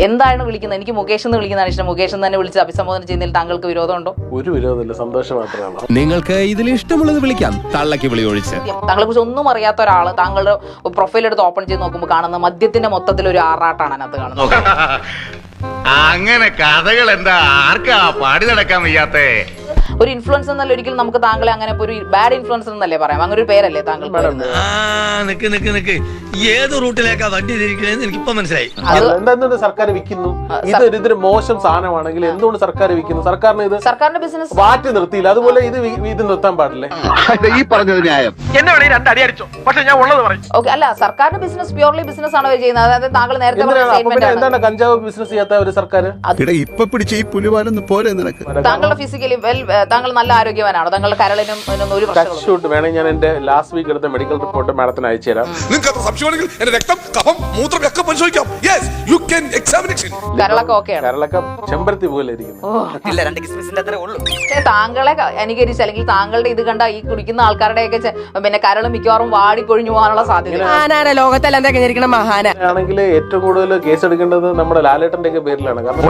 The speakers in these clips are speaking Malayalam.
എന്താണ് വിളിക്കുന്നത്? എനിക്ക് മുകേഷ് എന്ന് വിളിക്കുന്നതാണ് ഇഷ്ടം. മുകേഷ് എന്ന് തന്നെ വിളിച്ച് അഭിസംബോധന ചെയ്യുന്നതിൽ താങ്കൾക്ക് വിരോധമുണ്ടോ? ഒരു വിരോധമില്ല, സന്തോഷം മാത്രമാണ്. നിങ്ങൾക്ക് ഇതിൽ ഇഷ്ടമുള്ളത് വിളിക്കാം, തള്ളക്ക് വിളി ഒഴിച്ച്. താങ്കളെ കുറിച്ച് ഒന്നും അറിയാത്ത ഒരാള് താങ്കളുടെ പ്രൊഫൈൽ എടുത്ത് ഓപ്പൺ ചെയ്ത് നോക്കുമ്പോൾ കാണുന്ന മദ്യത്തിന്റെ മൊത്തത്തിൽ ഒരു ആറാട്ടാണ് അതിനകത്ത് കാണുന്നത്. അങ്ങനെ കഥകൾ എന്താ ആർക്കാ പാടി നടക്കാൻ വയ്യാത്തേ? ഒരു ഇൻഫ്ലുവൻസർ എന്നല്ല ഒരിക്കലും നമുക്ക് താങ്കളെ അങ്ങനെ ഒരു ബാഡ് ഇൻഫ്ലുവൻസർ എന്നല്ലേ പറയാം. അങ്ങനെ ഒരു പേരല്ലേ താങ്കൾ? നിക്ക് ഏത് റൂട്ടിലേക്കാ വണ്ടി തിരിക്കണേന്ന് എനിക്കിപ്പോ മനസ്സിലായി. എന്താ സർക്കാർ വിൽക്കുന്നു? ഇതൊരു മോശം സാധനമാണെങ്കിൽ എന്തുകൊണ്ട് സർക്കാർ വിൽക്കുന്നു? സർക്കാരിന് ഇത് സർക്കാരിന്റെ ബിസിനസ് മാറ്റി നിർത്തിയില്ല. അതുപോലെ ഇത് നിർത്താൻ പാടില്ലേ? ഈ പറഞ്ഞത് ന്യായം. എന്നെ വേണമെങ്കിൽ രണ്ടടി അടിച്ചോ, പക്ഷെ ഞാൻ ഉള്ളത് പറയും. ഓക്കെ, അല്ല സർക്കാരിന്റെ ബിസിനസ് പ്യൂർലി ബിസിനസ് ആണോ ചെയ്യുന്നത്? അതായത് താങ്കൾ നേരത്തെ എന്താണ് കഞ്ചാവ് ബിസിനസ് ചെയ്യാത്ത ഒരു സർക്കാർ? ഇപ്പൊ പിടിച്ച ഈ പുലിവാലൊന്നും പോരെ നിനക്ക്? താങ്കളുടെ ഫിസിക്കലി താങ്കൾ നല്ല ആരോഗ്യവാനാണോ? താങ്കളുടെ കരളിനും ഒരു പ്രശ്നം വേണമെങ്കിൽ ഞാൻ എന്റെ ലാസ്റ്റ് വീക്ക് എടുത്ത മെഡിക്കൽ റിപ്പോർട്ട് മാഡത്തിന് അയച്ചു തരാം. കരളൊക്കെ ഓക്കെയാണ്. കരളൊക്കെ ചെമ്പരത്തി പോലെ ഇരിക്കുന്നു. താങ്കളെ അനുകരിച്ച് അല്ലെങ്കിൽ താങ്കളുടെ ഇത് കണ്ട ഈ കുടിക്കുന്ന ആൾക്കാരുടെയൊക്കെ പിന്നെ കരള് മിക്കവാറും വാടിക്കൊഴിഞ്ഞു പോകാനുള്ള സാധ്യത. ലോകത്തിൽ എന്താ മഹാന ആണെങ്കിൽ ഏറ്റവും കൂടുതൽ കേസ് എടുക്കേണ്ടത് നമ്മുടെ ലാലേട്ടന്റെ ഒക്കെ പേരിലാണ്. കാരണം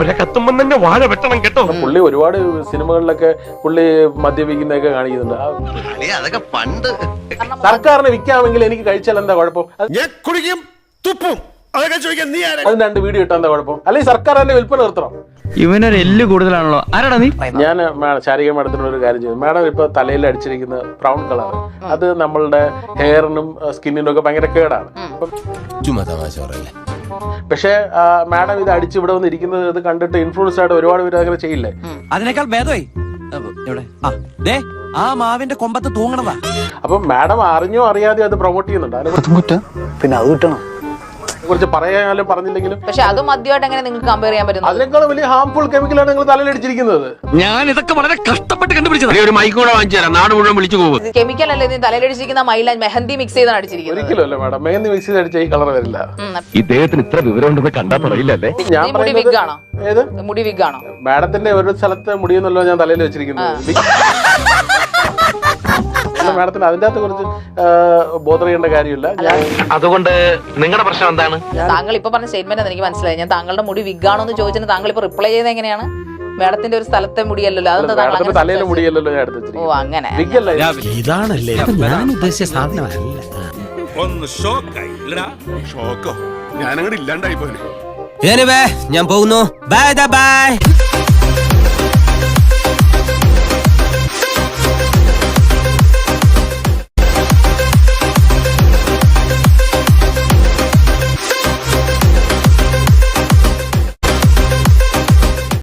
പുള്ളി ഒരുപാട് സിനിമകളിലൊക്കെ പുള്ളി മദ്യപിക്കുന്നതൊക്കെ കാണിക്കുന്നുണ്ട്. അതൊക്കെ പണ്ട്. സർക്കാരിന് വിൽക്കാമെങ്കിൽ എനിക്ക് കഴിച്ചാൽ എന്താ കുഴപ്പം? അത് രണ്ട് വീഡിയോ ഇട്ടാ എന്താ കുഴപ്പം? അല്ലെങ്കിൽ സർക്കാർ തന്നെ വിൽപ്പന നിർത്തണം. ഇവനൊരു എല്ല് കൂടുതലാണല്ലോ. ആരാടാ നീ? ഞാൻ ശാരിക മാഡത്തിനോട് ഒരു കാര്യം ചെയ്തു. മാഡം ഇപ്പൊ തലയിൽ അടിച്ചിരിക്കുന്ന ബ്രൗൺ കളർ, അത് നമ്മളുടെ ഹെയറിനും സ്കിന്നിനും ഒക്കെ ഭയങ്കര കേടാണ്. പക്ഷെ മാഡം ഇത് അടിച്ച് ഇവിടെ വന്ന് ഇരിക്കുന്നത് ഇത് കണ്ടിട്ട് ഇൻഫ്ലുവൻസ് ആയിട്ട് ഒരുപാട് പേര് അങ്ങനെ ചെയ്യില്ലേ? അതിനേക്കാൾ ഭേദമായി ആ മാവിന്റെ കൊമ്പത്ത് തൂങ്ങണതാ. അപ്പൊ മാഡം അറിഞ്ഞോ അറിയാതെയോ അത് പ്രൊമോട്ട് ചെയ്യുന്നുണ്ട്. പിന്നെ അത് കിട്ടണം. കുറിച്ച് പറയാനും പറഞ്ഞില്ലെങ്കിലും. പക്ഷെ അത് മദ്യമായിട്ട് എങ്ങനെ നിങ്ങൾക്ക് കമ്പയർ ചെയ്യാൻ പറ്റും? അതിനേക്കാൾ വലിയ ഹാംഫുൾ കെമിക്കലാണ് നിങ്ങൾ തലയിലടിച്ചിരിക്കുന്നത്. ഞാൻ ഇതൊക്കെ വളരെ കഷ്ടപ്പെട്ട് കണ്ടുപിടിച്ചത്. ഒരു മൈക്ക് കൂടെ വാങ്ങിച്ചു തരാം, നാട് മുഴുവൻ വിളിച്ചു പോകും. കെമിക്കൽ അല്ലേ തലയിലടിച്ചിരിക്കുന്ന മൈല മെഹന്തി മിക്സ് ചെയ്താണ് അടിച്ചിരിക്കുന്നത്? ഒരിക്കലും അല്ല മാഡം, മെഹന്തി മിക്സ് ചെയ്ത് അടിച്ച ഈ കളർ വരില്ല. ഇദ്ദേഹത്തിന് ഇത്ര വിവരം ഉണ്ടെന്ന് കണ്ടാ പറയില്ലല്ലേ? ഞാൻ മുടി വിഗാണോ? ഏത് മുടി വിഗാണോ? മാഡത്തിന്റെ ഒരു സ്ഥലത്ത് മുടിയെന്നല്ലോ ഞാൻ തലയിൽ വെച്ചിരിക്കുന്നത്. മാഡത്തിന് അതിന്റെ അകത്ത് കുറച്ച് ബോധർ ചെയ്യേണ്ട കാര്യമില്ല. അതുകൊണ്ട് നിങ്ങളുടെ പ്രശ്നം എന്താണ്? താങ്കൾ ഇപ്പൊ പറഞ്ഞ സ്റ്റേറ്റ്മെന്റ് എനിക്ക് മനസ്സിലായി. ഞാൻ താങ്കളുടെ മുടി വിഗാണോ എന്ന് ചോദിച്ചിട്ട് താങ്കൾ ഇപ്പൊ റിപ്ലൈ ചെയ്യുന്നത് എങ്ങനെയാണ്? മാഡത്തിന്റെ ഒരു സ്ഥലത്തെ മുടിയല്ലോ, അതെന്താ തലയിലെ മുടിയല്ലോ ഞാൻ എടുത്ത്. ഓ അങ്ങനെ. ഇതാണല്ലേ ഞാൻ ഉദ്ദേശിച്ച സാധനമല്ല. ഒന്ന് ഷോക്കായി. ഷോക്കോ? ഞാനങ്ങോട്ട് ഇല്ലാണ്ടായി പോയി. ഞാൻ പോകുന്നു. ബൈ.